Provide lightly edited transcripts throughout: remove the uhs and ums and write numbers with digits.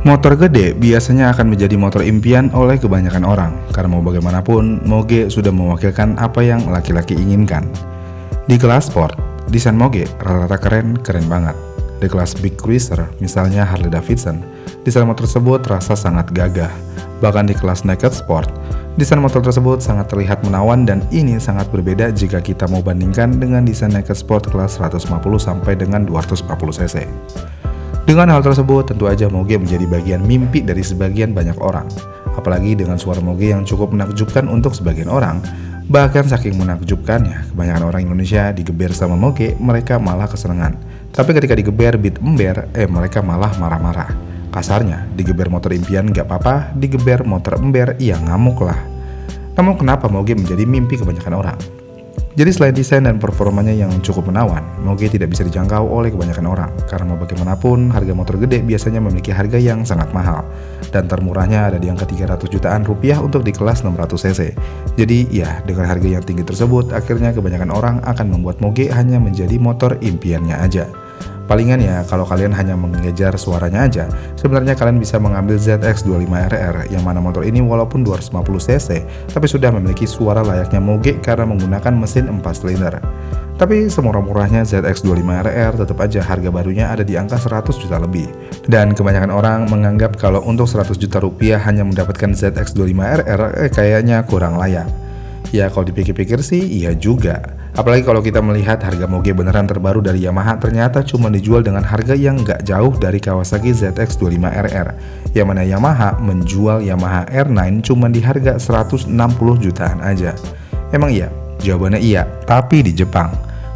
Motor gede biasanya akan menjadi motor impian oleh kebanyakan orang, karena mau bagaimanapun, moge sudah mewakilkan apa yang laki-laki inginkan. Di kelas sport, desain moge rata-rata keren banget. Di kelas big cruiser, misalnya Harley Davidson, desain motor tersebut terasa sangat gagah. Bahkan di kelas naked sport, desain motor tersebut sangat terlihat menawan dan ini sangat berbeda jika kita mau bandingkan dengan desain naked sport kelas 150 sampai dengan 240 cc. Dengan hal tersebut, tentu aja moge menjadi bagian mimpi dari sebagian banyak orang. Apalagi dengan suara moge yang cukup menakjubkan untuk sebagian orang. Bahkan saking menakjubkannya, kebanyakan orang Indonesia digeber sama moge, mereka malah kesenangan. Tapi ketika digeber beat ember, mereka malah marah-marah. Kasarnya, digeber motor impian gak apa-apa, digeber motor ember, ya ngamuk lah. Namun kenapa moge menjadi mimpi kebanyakan orang? Jadi selain desain dan performanya yang cukup menawan, moge tidak bisa dijangkau oleh kebanyakan orang. Karena mau bagaimanapun, harga motor gede biasanya memiliki harga yang sangat mahal. Dan termurahnya ada di angka 300 jutaan rupiah untuk di kelas 600 cc. Jadi ya, dengan harga yang tinggi tersebut, akhirnya kebanyakan orang akan membuat moge hanya menjadi motor impiannya aja. Palingan ya, kalau kalian hanya mengejar suaranya aja, sebenarnya kalian bisa mengambil ZX25RR yang mana motor ini walaupun 250 cc, tapi sudah memiliki suara layaknya moge karena menggunakan mesin 4 silinder. Tapi semurah-murahnya ZX25RR tetap aja harga barunya ada di angka 100 juta lebih. Dan kebanyakan orang menganggap kalau untuk 100 juta rupiah hanya mendapatkan ZX25RR kayaknya kurang layak. Ya kalau dipikir-pikir sih iya juga. Apalagi kalau kita melihat harga moge beneran terbaru dari Yamaha ternyata cuma dijual dengan harga yang nggak jauh dari Kawasaki ZX25RR. Yang mana Yamaha menjual Yamaha R9 cuma di harga 160 jutaan aja. Emang iya? Jawabannya iya, tapi di Jepang.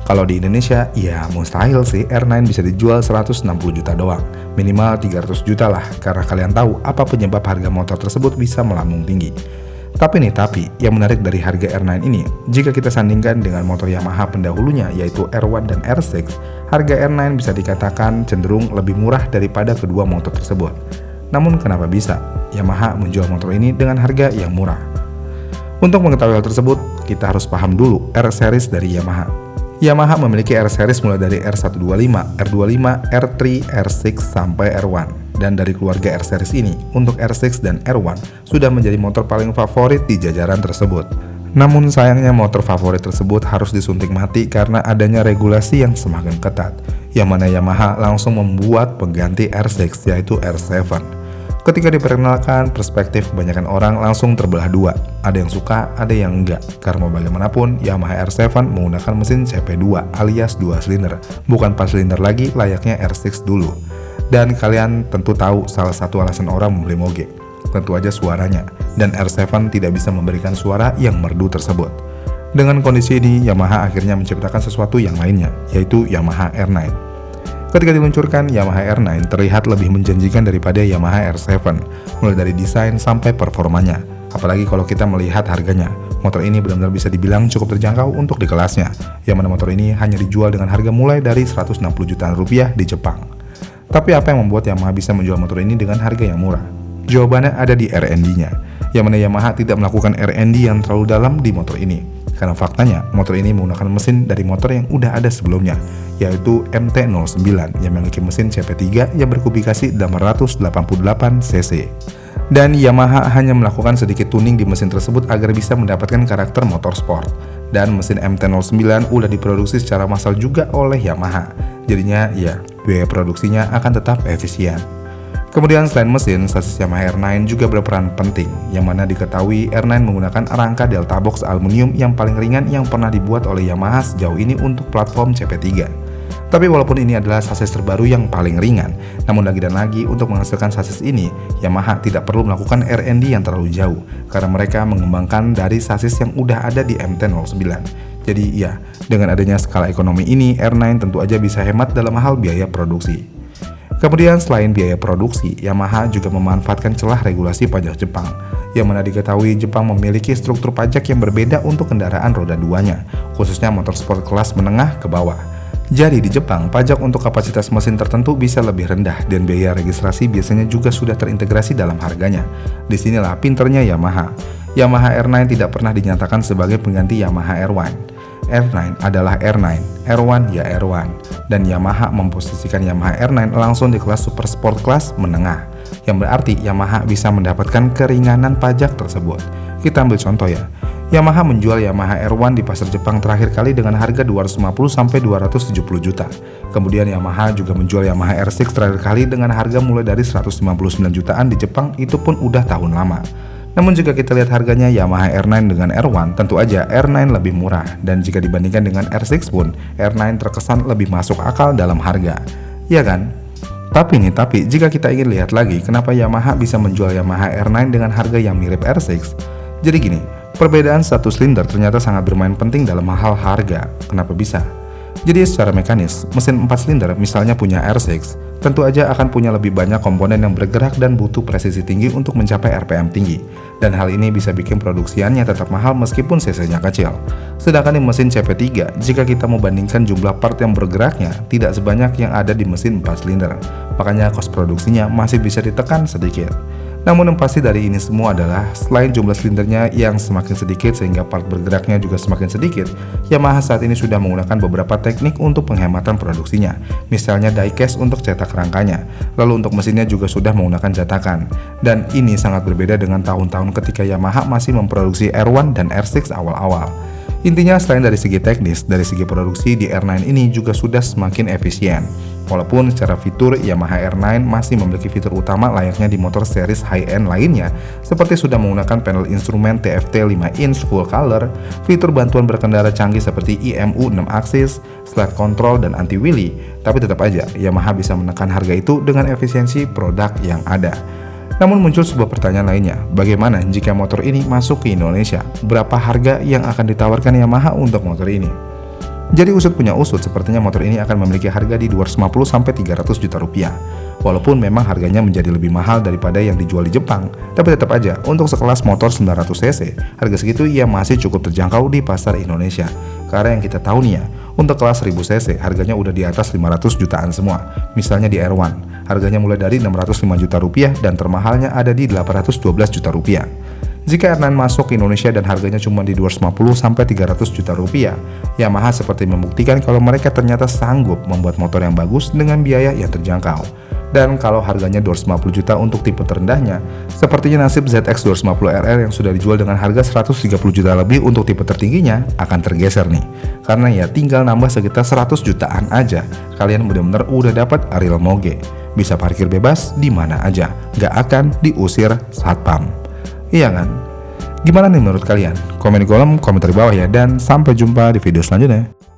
Kalau di Indonesia, ya mustahil sih R9 bisa dijual 160 juta doang. Minimal 300 juta lah, karena kalian tahu apa penyebab harga motor tersebut bisa melambung tinggi. Tapi yang menarik dari harga R9 ini, jika kita sandingkan dengan motor Yamaha pendahulunya yaitu R1 dan R6, harga R9 bisa dikatakan cenderung lebih murah daripada kedua motor tersebut. Namun kenapa bisa Yamaha menjual motor ini dengan harga yang murah? Untuk mengetahui hal tersebut, kita harus paham dulu R-Series dari Yamaha. Yamaha memiliki R-Series mulai dari R125, R25, R3, R6, sampai R1. Dan dari keluarga R-Series ini, untuk R6 dan R1 sudah menjadi motor paling favorit di jajaran tersebut. Namun sayangnya motor favorit tersebut harus disuntik mati karena adanya regulasi yang semakin ketat, yang mana Yamaha langsung membuat pengganti R6 yaitu R7. Ketika diperkenalkan, perspektif kebanyakan orang langsung terbelah dua. Ada yang suka, ada yang enggak. Karena mau bagaimanapun, Yamaha R7 menggunakan mesin CP2 alias 2 silinder, bukan 4 silinder lagi layaknya R6 dulu. Dan kalian tentu tahu salah satu alasan orang membeli moge, tentu aja suaranya, dan R7 tidak bisa memberikan suara yang merdu tersebut. Dengan kondisi ini, Yamaha akhirnya menciptakan sesuatu yang lainnya, yaitu Yamaha R9. Ketika diluncurkan, Yamaha R9 terlihat lebih menjanjikan daripada Yamaha R7, mulai dari desain sampai performanya. Apalagi kalau kita melihat harganya, motor ini benar-benar bisa dibilang cukup terjangkau untuk di kelasnya, yang mana motor ini hanya dijual dengan harga mulai dari 160 jutaan rupiah di Jepang. Tapi apa yang membuat Yamaha bisa menjual motor ini dengan harga yang murah? Jawabannya ada di R&D-nya, yang mana Yamaha tidak melakukan R&D yang terlalu dalam di motor ini. Karena faktanya, motor ini menggunakan mesin dari motor yang udah ada sebelumnya, yaitu MT-09 yang memiliki mesin CP3 yang berkubikasi 888 cc. Dan Yamaha hanya melakukan sedikit tuning di mesin tersebut agar bisa mendapatkan karakter motor sport. Dan mesin MT-09 udah diproduksi secara massal juga oleh Yamaha. Jadinya ya, biaya produksinya akan tetap efisien. Kemudian selain mesin, sasis Yamaha R9 juga berperan penting, yang mana diketahui R9 menggunakan rangka Delta Box aluminium yang paling ringan yang pernah dibuat oleh Yamaha sejauh ini untuk platform CP3. Tapi walaupun ini adalah sasis terbaru yang paling ringan, namun lagi dan lagi untuk menghasilkan sasis ini, Yamaha tidak perlu melakukan R&D yang terlalu jauh, karena mereka mengembangkan dari sasis yang udah ada di MT-09. Jadi ya, dengan adanya skala ekonomi ini, R9 tentu aja bisa hemat dalam hal biaya produksi. Kemudian selain biaya produksi, Yamaha juga memanfaatkan celah regulasi pajak Jepang, yang mana diketahui Jepang memiliki struktur pajak yang berbeda untuk kendaraan roda 2-nya, khususnya motor sport kelas menengah ke bawah. Jadi di Jepang, pajak untuk kapasitas mesin tertentu bisa lebih rendah dan biaya registrasi biasanya juga sudah terintegrasi dalam harganya. Disinilah pinternya Yamaha. Yamaha R9 tidak pernah dinyatakan sebagai pengganti Yamaha R1. R9 adalah R9, R1 ya R1, dan Yamaha memposisikan Yamaha R9 langsung di kelas super sport kelas menengah. yang berarti Yamaha bisa mendapatkan keringanan pajak tersebut. Kita ambil contoh ya. Yamaha menjual Yamaha R1 di pasar Jepang terakhir kali dengan harga 250-270 juta. Kemudian Yamaha juga menjual Yamaha R6 terakhir kali dengan harga mulai dari 159 jutaan di Jepang, itu pun udah tahun lama. Namun jika kita lihat harganya Yamaha R9 dengan R1, tentu aja R9 lebih murah. Dan jika dibandingkan dengan R6 pun, R9 terkesan lebih masuk akal dalam harga. Iya kan? Tapi jika kita ingin lihat lagi kenapa Yamaha bisa menjual Yamaha R9 dengan harga yang mirip R6. Jadi gini, perbedaan satu silinder ternyata sangat bermain penting dalam hal harga. Kenapa bisa? Jadi secara mekanis, mesin 4 silinder misalnya punya R6, tentu aja akan punya lebih banyak komponen yang bergerak dan butuh presisi tinggi untuk mencapai RPM tinggi. Dan hal ini bisa bikin produksiannya tetap mahal meskipun cc-nya kecil. Sedangkan di mesin CP3, jika kita membandingkan jumlah part yang bergeraknya, tidak sebanyak yang ada di mesin 4 silinder. Makanya kos produksinya masih bisa ditekan sedikit. Namun yang pasti dari ini semua adalah selain jumlah silindernya yang semakin sedikit sehingga part bergeraknya juga semakin sedikit, Yamaha saat ini sudah menggunakan beberapa teknik untuk penghematan produksinya. Misalnya diecast untuk cetak rangkanya, lalu untuk mesinnya juga sudah menggunakan cetakan. Dan ini sangat berbeda dengan tahun-tahun ketika Yamaha masih memproduksi R1 dan R6 awal-awal. Intinya selain dari segi teknis, dari segi produksi di R9 ini juga sudah semakin efisien. Walaupun secara fitur Yamaha R9 masih memiliki fitur utama layaknya di motor series high-end lainnya, seperti sudah menggunakan panel instrumen TFT 5 inch full color, fitur bantuan berkendara canggih seperti IMU 6 axis, slide control dan anti-wheelie, tapi tetap aja Yamaha bisa menekan harga itu dengan efisiensi produk yang ada. Namun muncul sebuah pertanyaan lainnya, bagaimana jika motor ini masuk ke Indonesia? Berapa harga yang akan ditawarkan Yamaha untuk motor ini? Jadi usut punya usut, sepertinya motor ini akan memiliki harga di 250-300 juta rupiah. Walaupun memang harganya menjadi lebih mahal daripada yang dijual di Jepang, tapi tetap aja untuk sekelas motor 900cc, harga segitu ia masih cukup terjangkau di pasar Indonesia. Karena yang kita tahu nih ya, untuk kelas 1000cc harganya udah di atas 500 jutaan semua. Misalnya di R1, harganya mulai dari 605 juta rupiah dan termahalnya ada di 812 juta rupiah. Jika R9 masuk ke Indonesia dan harganya cuma di 250-300 juta rupiah, Yamaha seperti membuktikan kalau mereka ternyata sanggup membuat motor yang bagus dengan biaya yang terjangkau. Dan kalau harganya 250 juta untuk tipe terendahnya, sepertinya nasib ZX 250RR yang sudah dijual dengan harga 130 juta lebih untuk tipe tertingginya akan tergeser nih. Karena ya tinggal nambah sekitar 100 jutaan aja, kalian benar-benar udah dapat Ariel Moge. Bisa parkir bebas di mana aja, gak akan diusir satpam. Iya kan? Gimana nih menurut kalian? Komen di kolom komentar di bawah ya, dan sampai jumpa di video selanjutnya.